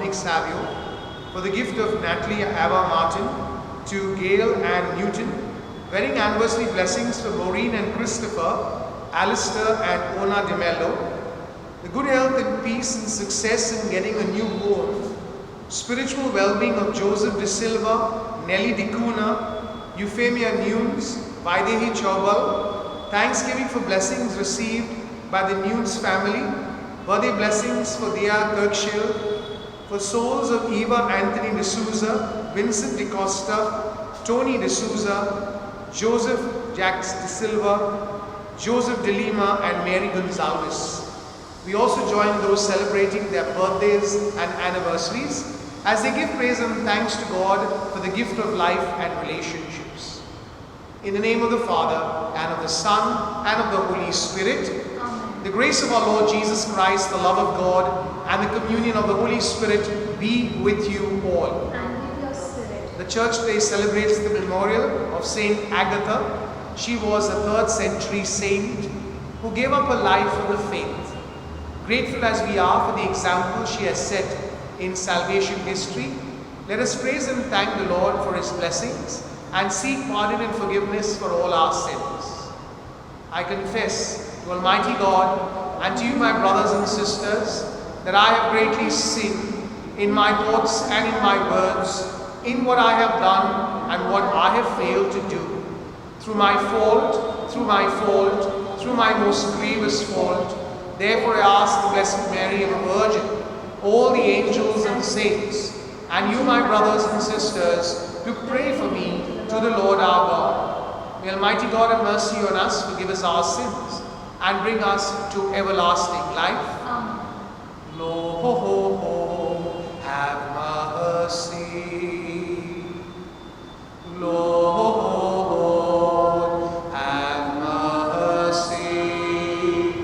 Dominic Savio, for the gift of Natalie Ava Martin, to Gail and Newton, wedding anniversary blessings for Maureen and Christopher, Alistair and Ona De Mello, the good health and peace and success in getting a new home, spiritual well-being of Joseph De Silva, Nelly Dicuna, Euphemia Nunes, Vaidehi Chaubal, thanksgiving for blessings received by the Nunes family, birthday blessings for Dia Kirkshill, for souls of Eva Anthony D'Souza, Vincent De Costa, Tony D'Souza, Joseph Jacques De Silva, Joseph De Lima and Mary Gonzalez. We also join those celebrating their birthdays and anniversaries as they give praise and thanks to God for the gift of life and relationships. In the name of the Father, and of the Son, and of the Holy Spirit, Amen. The grace of our Lord Jesus Christ, the love of God, and the communion of the Holy Spirit be with you all. And with your spirit. The Church today celebrates the memorial of Saint Agatha. She was a 3rd century saint who gave up her life for the faith. Grateful as we are for the example she has set in salvation history, let us praise and thank the Lord for His blessings and seek pardon and forgiveness for all our sins. I confess to Almighty God and to you, my brothers and sisters, that I have greatly sinned in my thoughts and in my words, in what I have done and what I have failed to do. Through my fault, through my most grievous fault. Therefore I ask the Blessed Mary, ever Virgin, all the angels and saints, and you, my brothers and sisters, to pray for me to the Lord our God. May Almighty God have mercy on us, forgive us our sins, and bring us to everlasting life. Amen. Lord, have mercy. Lord, have mercy.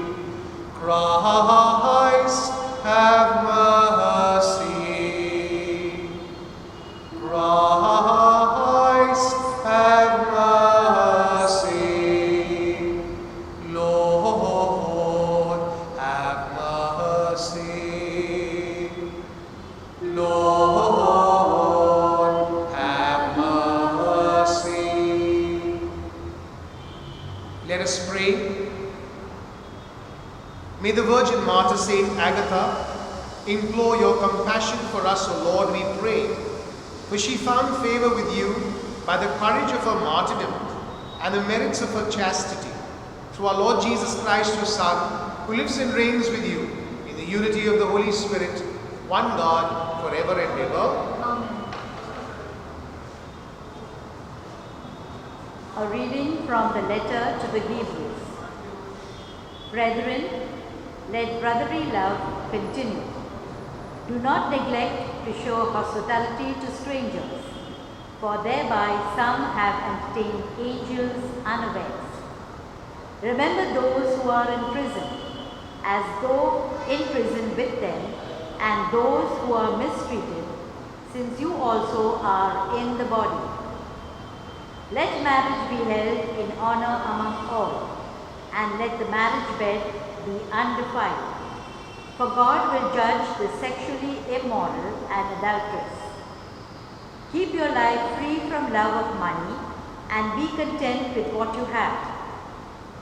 Christ, have mercy. Christ, have mercy. Lord, have mercy. Lord, have mercy. Let us pray. May the Virgin Martyr Saint Agatha implore your compassion for us, O Lord, we pray. For she found favor with you by the courage of her martyrdom and the merits of her chastity. Through our Lord Jesus Christ, your Son, who lives and reigns with you in the unity of the Holy Spirit, one God, forever and ever. Amen. A reading from the letter to the Hebrews. Brethren, let brotherly love continue. Do not neglect to show hospitality to strangers, for thereby some have entertained angels unawares. Remember those who are in prison, as though in prison with them, and those who are mistreated, since you also are in the body. Let marriage be held in honor among all, and let the marriage bed be undefiled. For God will judge the sexually immoral and adulterous. Keep your life free from love of money, and be content with what you have.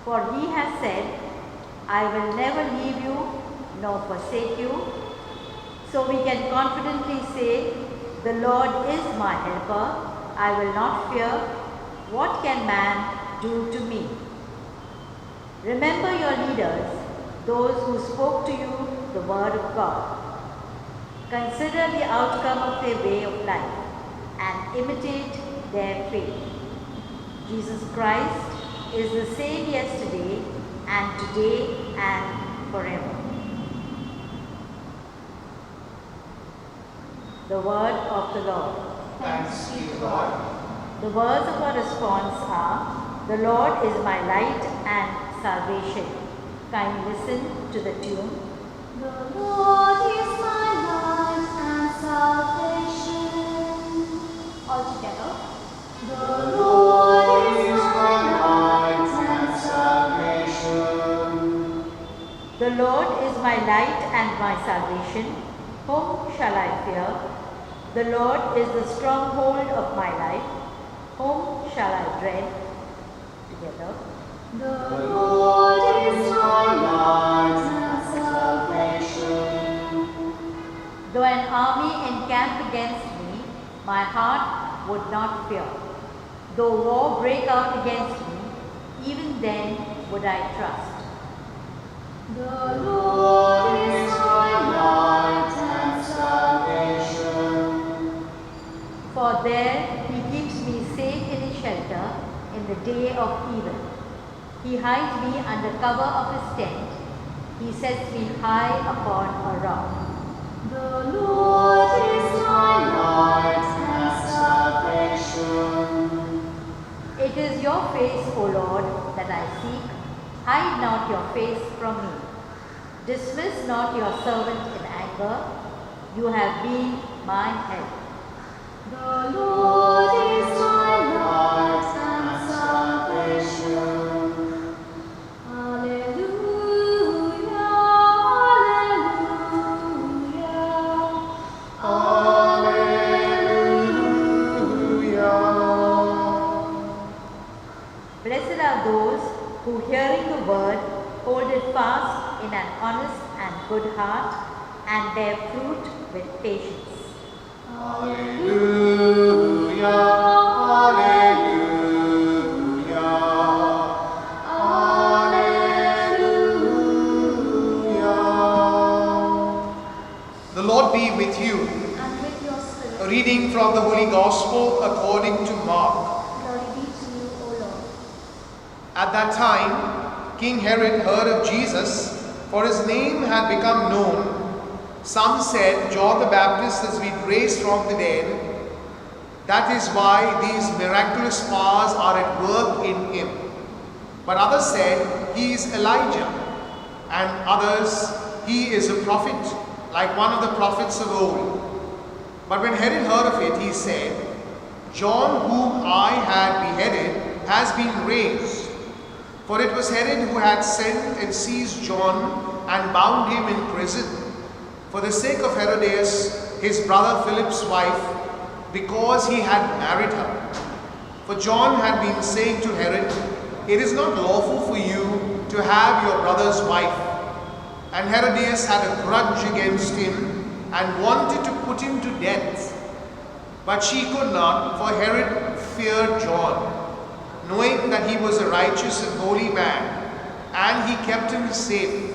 For He has said, I will never leave you nor forsake you. So we can confidently say, the Lord is my helper, I will not fear. What can man do to me? Remember your leaders, those who spoke to you the word of God. Consider the outcome of their way of life and imitate their faith. Jesus Christ is the same yesterday and today and forever. The word of the Lord. Thanks be to God. The words of our response are, the Lord is my light and salvation. Kindly listen to the tune. The Lord is my light and salvation. All together. The Lord is my light and salvation. The Lord is my light and my salvation. Whom shall I fear? The Lord is the stronghold of my life. Whom shall I dread? Together. The Lord is my light and salvation. Though an army encamp against me, my heart would not fear. Though war break out against me, even then would I trust. The Lord is my light and salvation. For there he keeps me safe in his shelter in the day of evil. He hides me under cover of his tent. He sets me high upon a rock. The Lord is my light and salvation. It is your face, O Lord, that I seek. Hide not your face from me. Dismiss not your servant in anger. You have been my help. The Lord is my light and salvation. Alleluia, alleluia, alleluia. Blessed are those who, hearing the word, hold it fast in an honest and good heart, and bear fruit with patience. Alleluia, alleluia, alleluia. The Lord be with you. And with your spirit, A reading from the Holy Gospel according to Mark. glory be to you, O Lord. At that time, King Herod heard of Jesus, for his name had become known. Some said, John the Baptist has been raised from the dead. That is why these miraculous powers are at work in him. But others said, he is Elijah. And others, he is a prophet, like one of the prophets of old. But when Herod heard of it, he said, John, whom I had beheaded, has been raised. For it was Herod who had sent and seized John and bound him in prison, for the sake of Herodias, his brother Philip's wife, because he had married her. For John had been saying to Herod, it is not lawful for you to have your brother's wife. And Herodias had a grudge against him and wanted to put him to death. But she could not, for Herod feared John, knowing that he was a righteous and holy man, and he kept him safe.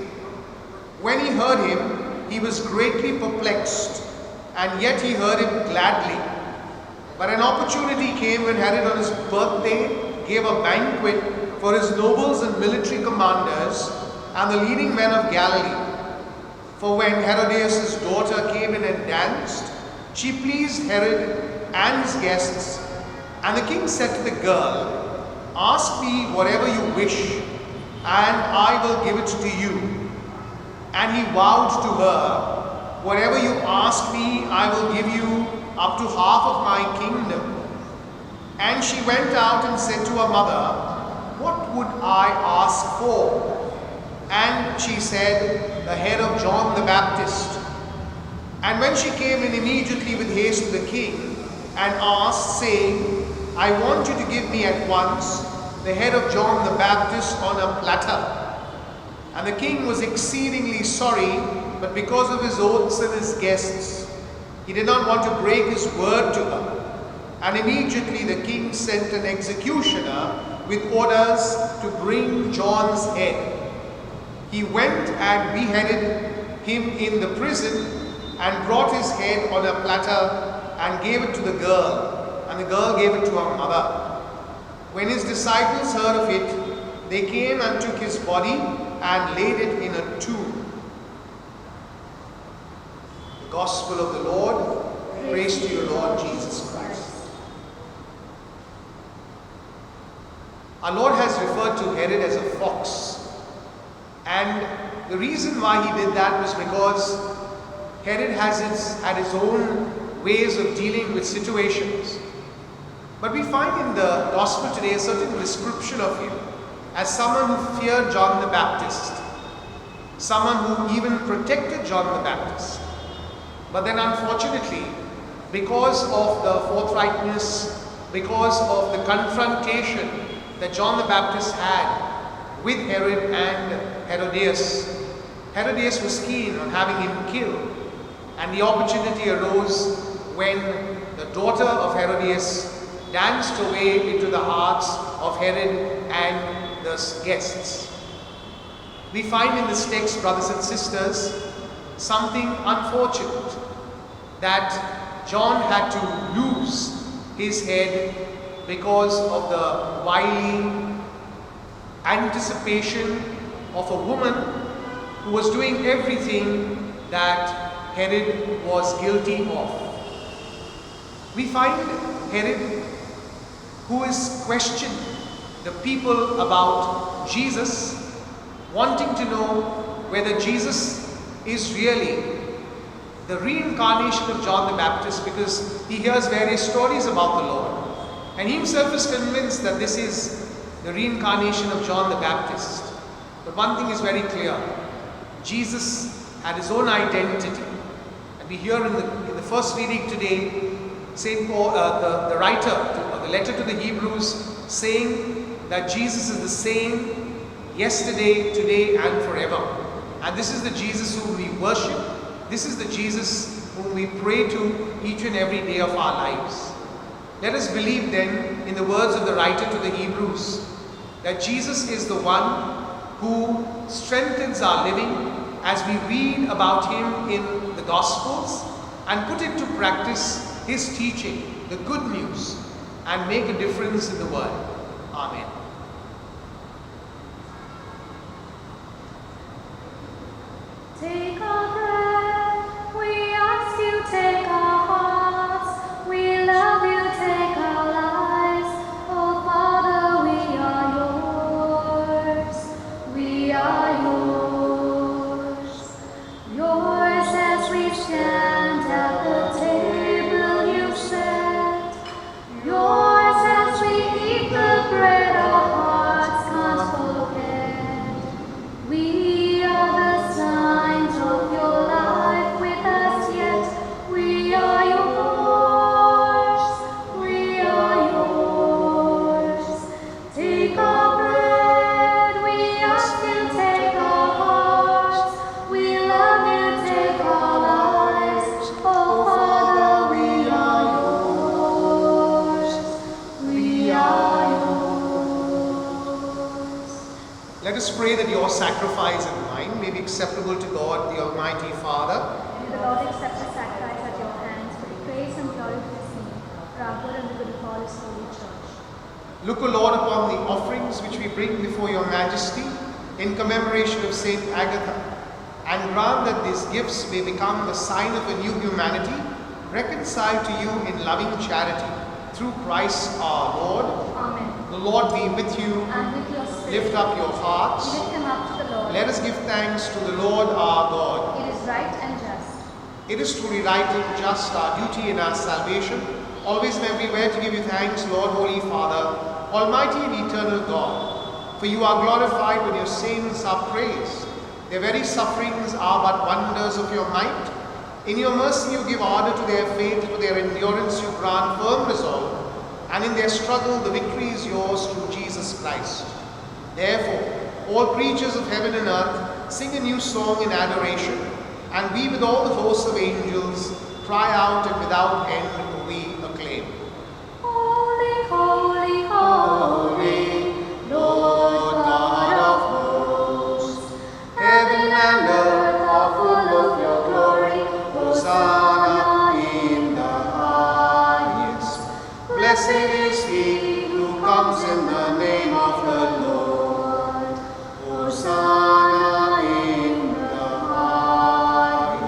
When he heard him, he was greatly perplexed, and yet he heard him gladly. But an opportunity came when Herod on his birthday gave a banquet for his nobles and military commanders and the leading men of Galilee. For when Herodias' daughter came in and danced, she pleased Herod and his guests. And the king said to the girl, ask me whatever you wish, and I will give it to you. And he vowed to her, whatever you ask me, I will give you up to half of my kingdom. And she went out and said to her mother, what would I ask for? And she said, the head of John the Baptist. And when she came in immediately with haste to the king and asked, saying, I want you to give me at once the head of John the Baptist on a platter. And the king was exceedingly sorry, but because of his oaths and his guests, he did not want to break his word to her. And immediately the king sent an executioner with orders to bring John's head. He went and beheaded him in the prison and brought his head on a platter and gave it to the girl, and the girl gave it to her mother. When his disciples heard of it, they came and took his body and laid it in a tomb. The Gospel of the Lord. Praise to you, Lord Jesus Christ. Our Lord has referred to Herod as a fox. And the reason why he did that was because Herod had his own ways of dealing with situations. But we find in the Gospel today a certain description of him as someone who feared John the Baptist, someone who even protected John the Baptist. But then unfortunately, because of the forthrightness, because of the confrontation that John the Baptist had with Herod and Herodias, Herodias was keen on having him killed, and the opportunity arose when the daughter of Herodias danced away into the hearts of Herod and the guests. We find in this text, brothers and sisters, something unfortunate, that John had to lose his head because of the wily anticipation of a woman who was doing everything that Herod was guilty of. We find Herod, who is questioning the people about Jesus, wanting to know whether Jesus is really the reincarnation of John the Baptist, because he hears various stories about the Lord. And he himself is convinced that this is the reincarnation of John the Baptist. But one thing is very clear: Jesus had his own identity. And we hear in the first reading today, St. Paul, the writer of the letter to the Hebrews, saying that Jesus is the same yesterday, today, and forever. And this is the Jesus whom we worship. This is the Jesus whom we pray to each and every day of our lives. Let us believe then in the words of the writer to the Hebrews, that Jesus is the one who strengthens our living as we read about him in the Gospels and put into practice his teaching, the good news, and make a difference in the world. Amen. Take our breath, we ask you, take our hearts, we love you, take our lives. Oh Father, we are yours, we are yours. Yours as we stand at the table you set, yours as we eat the bread our hearts can't forget. We are the signs of your life with us yet. We are yours, we are yours. Take our bread, we ask you, take our hearts. We love you, take our lives. Oh Father, we are yours, we are yours. Let us pray that your sacrifice and mine may be acceptable to God, the Almighty Father. May the Lord accept the sacrifice at your hands for the praise and glory of his name, for our good and the good of all his holy church. Look, O Lord, upon the offerings which we bring before your majesty in commemoration of Saint Agatha, and grant that these gifts may become the sign of a new humanity, reconciled to you in loving charity, through Christ our Lord. Amen. The Lord be with you. And with your spirit, Lift up your hearts. lift them up to the Lord. Let us give thanks to the Lord our God. It is right and just. It is truly right and just, our duty and our salvation, always and everywhere to give you thanks, Lord, Holy Father, Almighty and eternal God. For you are glorified when your saints are praised. Their very sufferings are but wonders of your might. In your mercy you give order to their faith, to their endurance you grant firm resolve, and in their struggle the victory is yours through Jesus Christ. Therefore, all creatures of heaven and earth sing a new song in adoration, and we with all the hosts of angels cry out, and without end we acclaim. Holy, holy, holy, Lord God of hosts. Heaven and earth are full of your glory. Hosanna in the highest. Blessed is he who comes in the name of the Lord. Hosanna in the highest.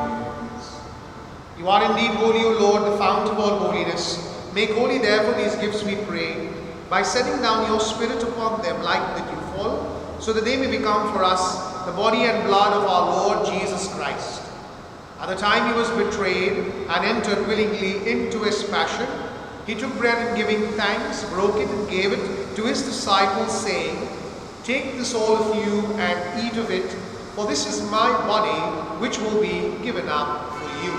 You are indeed holy, O Lord, the fount of all holiness. Make holy therefore these gifts, we pray, by sending down your Spirit upon them like the dewfall, so that they may become for us the body and blood of our Lord Jesus Christ. At the time he was betrayed and entered willingly into his passion, he took bread and giving thanks, broke it and gave it to his disciples, saying, Take this all of you and eat of it, for this is my body which will be given up for you.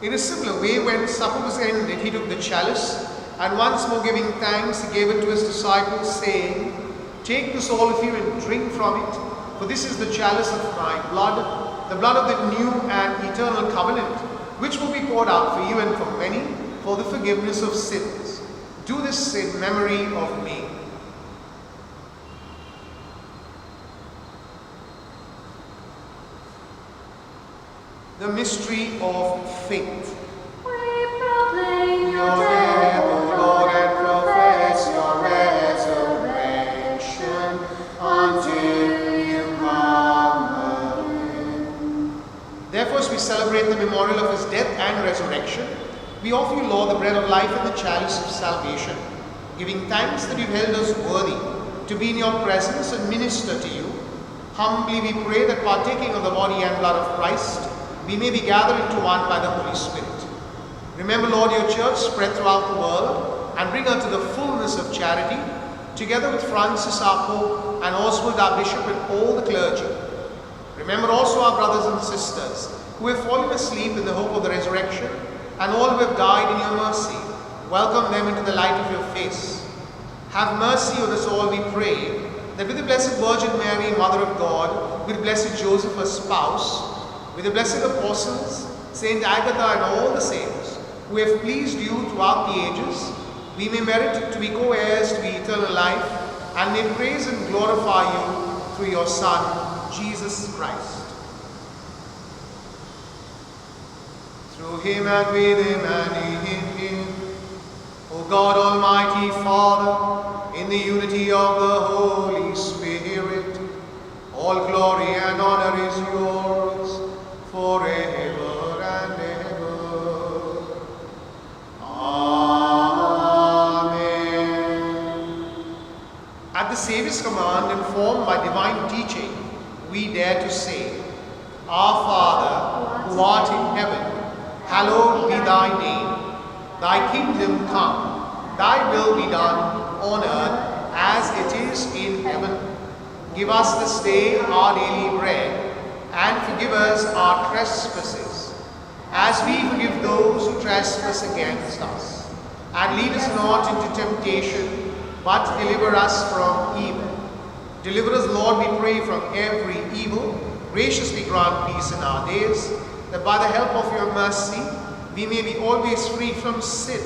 In a similar way, when supper was ended, he took the chalice, and once more giving thanks, he gave it to his disciples, saying, "Take this all of you and drink from it, for this is the chalice of my blood, the blood of the new and eternal covenant, which will be poured out for you and for many for the forgiveness of sins. Do this in memory of me." The mystery of faith. We proclaim Your death, O Lord, and profess your resurrection until you come again. Therefore, as we celebrate the memorial of his death and resurrection, we offer you, Lord, the bread of life and the chalice of salvation, giving thanks that you've held us worthy to be in your presence and minister to you. Humbly we pray that partaking of the body and blood of Christ, we may be gathered into one by the Holy Spirit. Remember, Lord, your church spread throughout the world and bring her to the fullness of charity, together with Francis our Pope and Oswald our Bishop and all the clergy. Remember also our brothers and sisters who have fallen asleep in the hope of the resurrection, and all who have died in your mercy. Welcome them into the light of your face. Have mercy on us all, we pray, that with the Blessed Virgin Mary, Mother of God, with Blessed Joseph, her spouse, with the blessed apostles, Saint Agatha and all the saints who have pleased you throughout the ages, we may merit to be co-heirs to eternal life, and may praise and glorify you through your Son, Jesus Christ. Through him and with him and in him, O God, Almighty Father, in the unity of the Holy Spirit, all glory and honor is yours forever and ever. Amen. At the Saviour's command, informed by divine teaching, we dare to say, Our Father, who art in heaven, hallowed be thy name. Thy kingdom come, thy will be done on earth as it is in heaven. Give us this day our daily bread, and forgive us our trespasses, as we forgive those who trespass against us. And lead us not into temptation, but deliver us from evil. Deliver us, Lord, we pray, from every evil. Graciously grant peace in our days, that by the help of your mercy, we may be always free from sin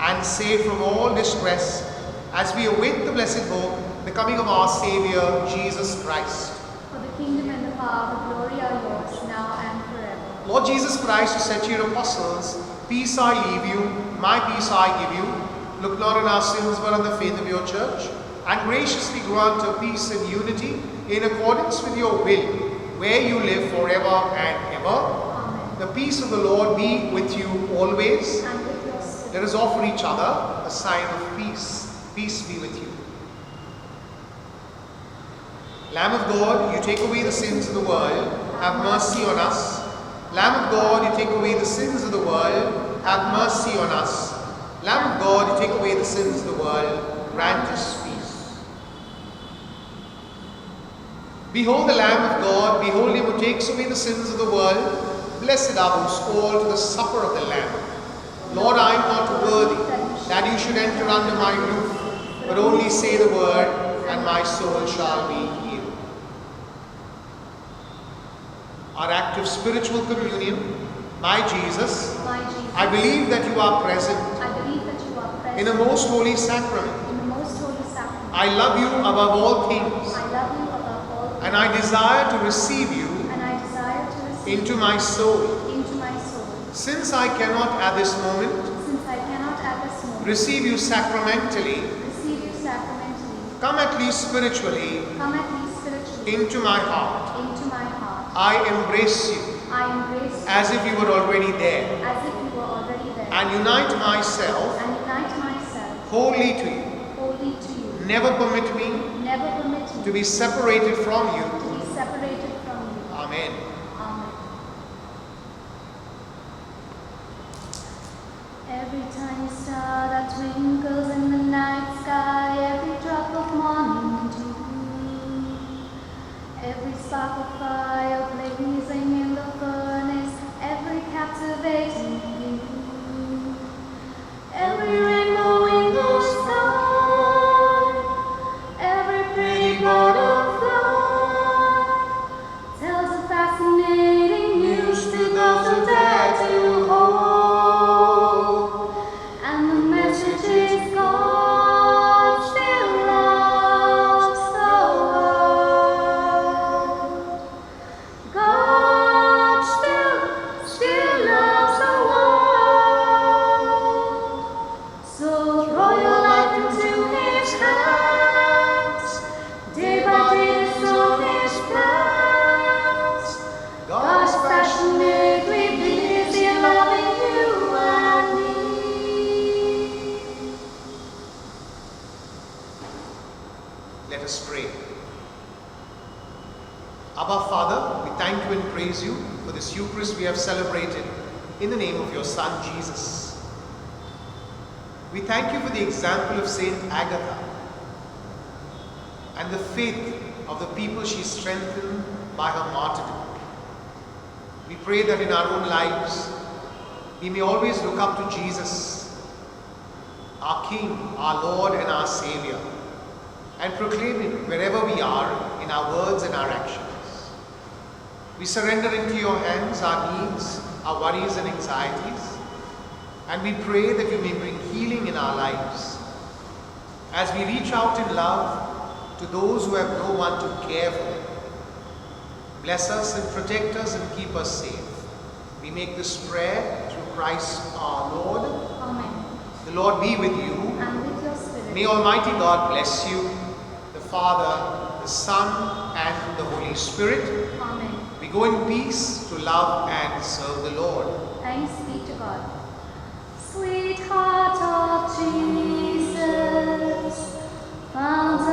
and safe from all distress, as we await the blessed hope, the coming of our Saviour, Jesus Christ. For the kingdom and the power and the glory are yours, now and forever. Lord Jesus Christ, who said to your apostles, "Peace I leave you, my peace I give you," look not on our sins but on the faith of your church, and graciously grant her peace and unity in accordance with your will, where you live forever and ever. Amen. The peace of the Lord be with you always. And with your spirit. Let us offer each other a sign of peace. Peace be with you. Lamb of God, you take away the sins of the world, have mercy on us. Lamb of God, you take away the sins of the world, have mercy on us. Lamb of God, you take away the sins of the world, grant us peace. Behold the Lamb of God, behold him who takes away the sins of the world. Blessed are those called to the supper of the Lamb. Lord, I am not worthy that you should enter under my roof, but only say the word, and my soul shall be healed. Our act of spiritual communion. My Jesus, My Jesus, I believe that you are present I believe that you are present in the most holy sacrament. in the most holy sacrament. I love you above all things, I love you above all, and I desire to receive you and I desire to receive into my soul. into my soul. Since I cannot at this moment Since I cannot at this moment receive you sacramentally, receive you sacramentally, come at least spiritually come at least spiritually into my heart. into my heart. I embrace you I embrace you as if you were already there, as if you were already there, and unite myself and unite myself wholly to you. wholly to you. Never permit me Never permit me to be separated from you. to be separated from you. Amen. Amen. Every tiny star that twinkles in the night sky, every drop of morning dew, every spark of fire blazing in the furnace, every captivating Abba Father, we thank you and praise you for this Eucharist we have celebrated in the name of your Son Jesus. We thank you for the example of Saint Agatha and the faith of the people she strengthened by her martyrdom. We pray that in our own lives we may always look up to Jesus, our King, our Lord and our Savior, and proclaim Him wherever we are in our words and our actions. We surrender into your hands our needs, our worries and anxieties, and we pray that you may bring healing in our lives as we reach out in love to those who have no one to care for them. Bless us and protect us and keep us safe. We make this prayer through Christ our Lord. Amen. The Lord be with you. And with your spirit. May Almighty God bless you, the Father, the Son, and the Holy Spirit. Amen. We go in peace to love and serve the Lord. Thanks be to God. Sweetheart of Jesus, fountain